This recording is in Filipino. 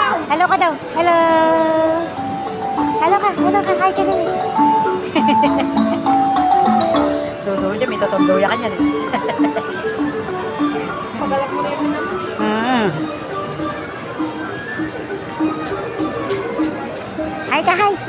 Hello ka daw. Hello. Hello ka. Hello ka. Hi ka din. Dudo niya. May totondoya ka niyan eh. Pagalat mo rin na. Hi ka, hi.